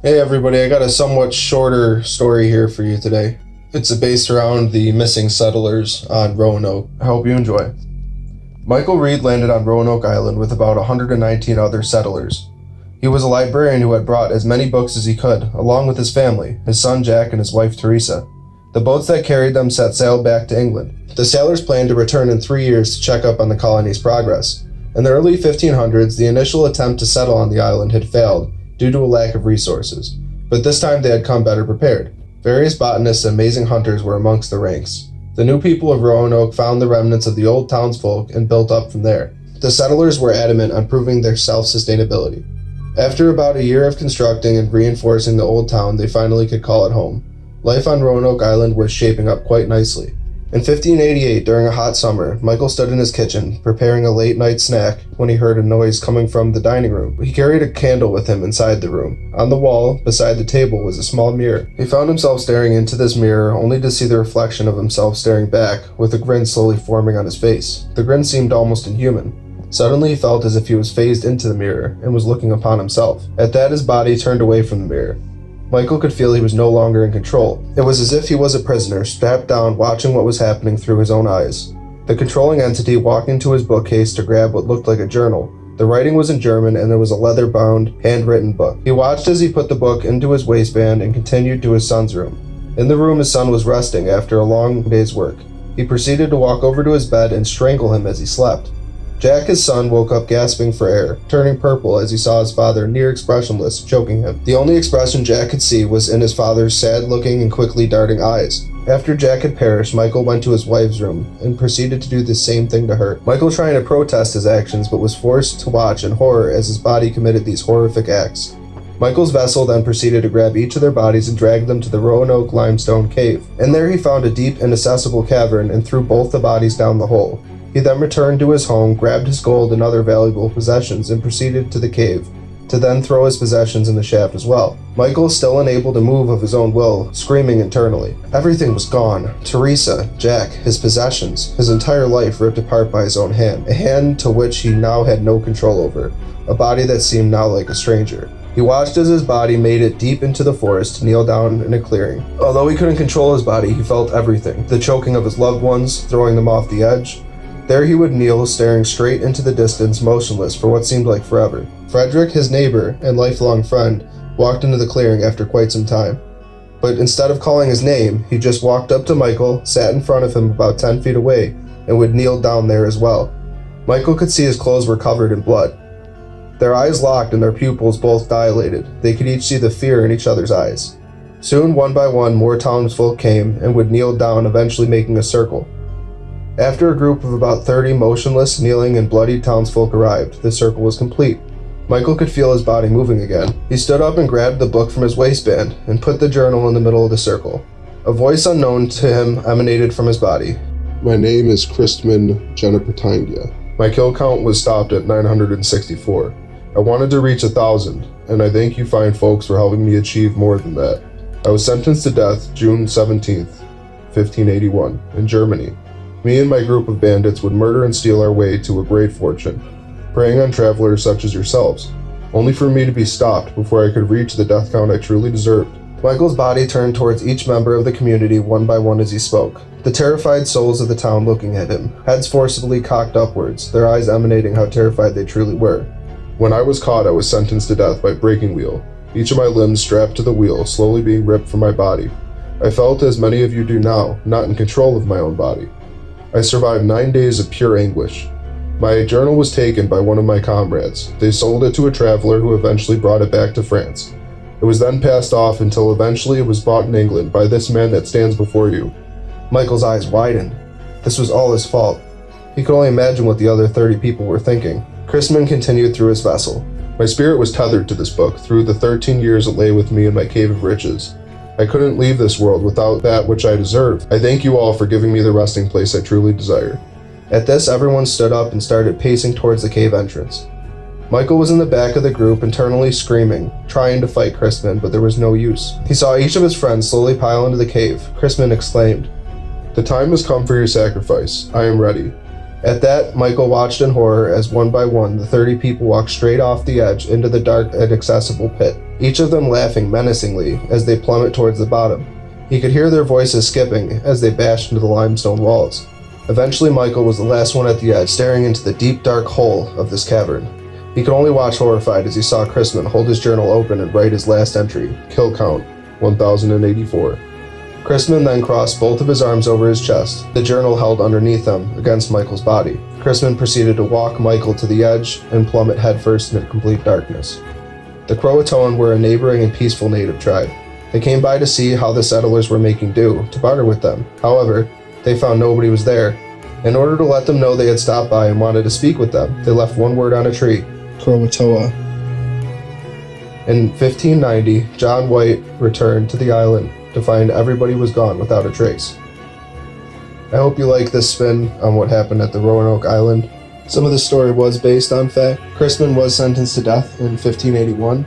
Hey everybody, I got a somewhat shorter story here for you today. It's based around the missing settlers on Roanoke. I hope you enjoy. Michael Reed landed on Roanoke Island with about 119 other settlers. He was a librarian who had brought as many books as he could, along with his family, his son Jack and his wife Teresa. The boats that carried them set sail back to England. The sailors planned to return in 3 years to check up on the colony's progress. In the early 1500s, the initial attempt to settle on the island had failed due to a lack of resources, but this time they had come better prepared. Various botanists and amazing hunters were amongst the ranks. The new people of Roanoke found the remnants of the old townsfolk and built up from there. The settlers were adamant on proving their self-sustainability. After about a year of constructing and reinforcing the old town, they finally could call it home. Life on Roanoke Island was shaping up quite nicely. In 1588, during a hot summer, Michael stood in his kitchen, preparing a late-night snack, when he heard a noise coming from the dining room. He carried a candle with him inside the room. On the wall, beside the table, was a small mirror. He found himself staring into this mirror, only to see the reflection of himself staring back, with a grin slowly forming on his face. The grin seemed almost inhuman. Suddenly he felt as if he was phased into the mirror, and was looking upon himself. At that, his body turned away from the mirror. Michael could feel he was no longer in control. It was as if he was a prisoner, strapped down, watching what was happening through his own eyes. The controlling entity walked into his bookcase to grab what looked like a journal. The writing was in German, and there was a leather-bound, handwritten book. He watched as he put the book into his waistband and continued to his son's room. In the room, his son was resting after a long day's work. He proceeded to walk over to his bed and strangle him as he slept. Jack, his son, woke up gasping for air, turning purple as he saw his father near expressionless, choking him. The only expression Jack could see was in his father's sad-looking and quickly darting eyes. After Jack had perished, Michael went to his wife's room and proceeded to do the same thing to her. Michael trying to protest his actions, but was forced to watch in horror as his body committed these horrific acts. Michael's vessel then proceeded to grab each of their bodies and drag them to the Roanoke limestone cave. In there he found a deep, inaccessible cavern and threw both the bodies down the hole. He then returned to his home, grabbed his gold and other valuable possessions, and proceeded to the cave, to then throw his possessions in the shaft as well. Michael, still unable to move of his own will, screaming internally. Everything was gone. Teresa, Jack, his possessions, his entire life ripped apart by his own hand, a hand to which he now had no control over, a body that seemed now like a stranger. He watched as his body made it deep into the forest to kneel down in a clearing. Although he couldn't control his body, he felt everything, the choking of his loved ones, throwing them off the edge. There he would kneel, staring straight into the distance, motionless for what seemed like forever. Frederick, his neighbor and lifelong friend, walked into the clearing after quite some time. But instead of calling his name, he just walked up to Michael, sat in front of him about 10 feet away, and would kneel down there as well. Michael could see his clothes were covered in blood. Their eyes locked and their pupils both dilated. They could each see the fear in each other's eyes. Soon, one by one, more townsfolk came and would kneel down, eventually making a circle. After a group of about 30 motionless, kneeling, and bloodied townsfolk arrived, the circle was complete. Michael could feel his body moving again. He stood up and grabbed the book from his waistband and put the journal in the middle of the circle. A voice unknown to him emanated from his body. My name is Christman Jennifer. My kill count was stopped at 964. I wanted to reach 1,000, and I thank you fine folks for helping me achieve more than that. I was sentenced to death June 17th, 1581, in Germany. Me and my group of bandits would murder and steal our way to a great fortune, preying on travelers such as yourselves, only for me to be stopped before I could reach the death count I truly deserved. Michael's body turned towards each member of the community one by one as he spoke, the terrified souls of the town looking at him, heads forcibly cocked upwards, their eyes emanating how terrified they truly were. When I was caught, I was sentenced to death by breaking wheel, each of my limbs strapped to the wheel, slowly being ripped from my body. I felt as many of you do now, not in control of my own body. I survived 9 days of pure anguish. My journal was taken by one of my comrades. They sold it to a traveler who eventually brought it back to France. It was then passed off until eventually it was bought in England by this man that stands before you. Michael's eyes widened. This was all his fault. He could only imagine what the other 30 people were thinking. Christman continued through his vessel. My spirit was tethered to this book through the 13 years it lay with me in my cave of riches. I couldn't leave this world without that which I deserve. I thank you all for giving me the resting place I truly desire. At this, everyone stood up and started pacing towards the cave entrance. Michael was in the back of the group, internally screaming, trying to fight Christman, but there was no use. He saw each of his friends slowly pile into the cave. Christman exclaimed, "The time has come for your sacrifice. I am ready." At that, Michael watched in horror as one by one the 30 people walked straight off the edge into the dark and inaccessible pit. each of them laughing menacingly as they plummet towards the bottom. He could hear their voices skipping as they bashed into the limestone walls. Eventually, Michael was the last one at the edge, staring into the deep, dark hole of this cavern. He could only watch horrified as he saw Chrisman hold his journal open and write his last entry, kill count, 1084. Chrisman then crossed both of his arms over his chest, the journal held underneath them against Michael's body. Chrisman proceeded to walk Michael to the edge and plummet headfirst into complete darkness. The Croatoan were a neighboring and peaceful native tribe. They came by to see how the settlers were making do, to barter with them. However, they found nobody was there. In order to let them know they had stopped by and wanted to speak with them, they left one word on a tree, Croatoa. In 1590, John White returned to the island to find everybody was gone without a trace. I hope you like this spin on what happened at the Roanoke Island. Some of the story was based on fact. Chrisman was sentenced to death in 1581.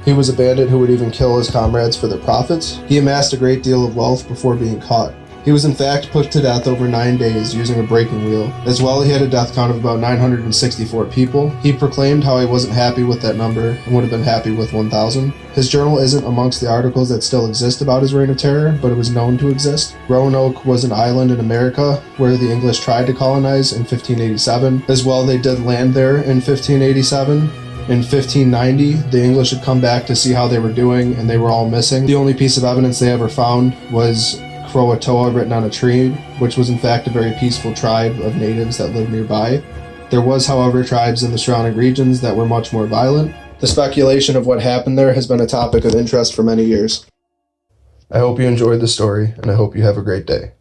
He was a bandit who would even kill his comrades for their profits. He amassed a great deal of wealth before being caught. He was in fact put to death over 9 days using a breaking wheel. As well, he had a death count of about 964 people. He proclaimed how he wasn't happy with that number and would have been happy with 1,000. His journal isn't amongst the articles that still exist about his reign of terror, but it was known to exist. Roanoke was an island in America where the English tried to colonize in 1587. As well, they did land there in 1587. In 1590, the English had come back to see how they were doing, and they were all missing. The only piece of evidence they ever found was Croatoa written on a tree, which was in fact a very peaceful tribe of natives that lived nearby. There was, however, tribes in the surrounding regions that were much more violent. The speculation of what happened there has been a topic of interest for many years. I hope you enjoyed the story, and I hope you have a great day.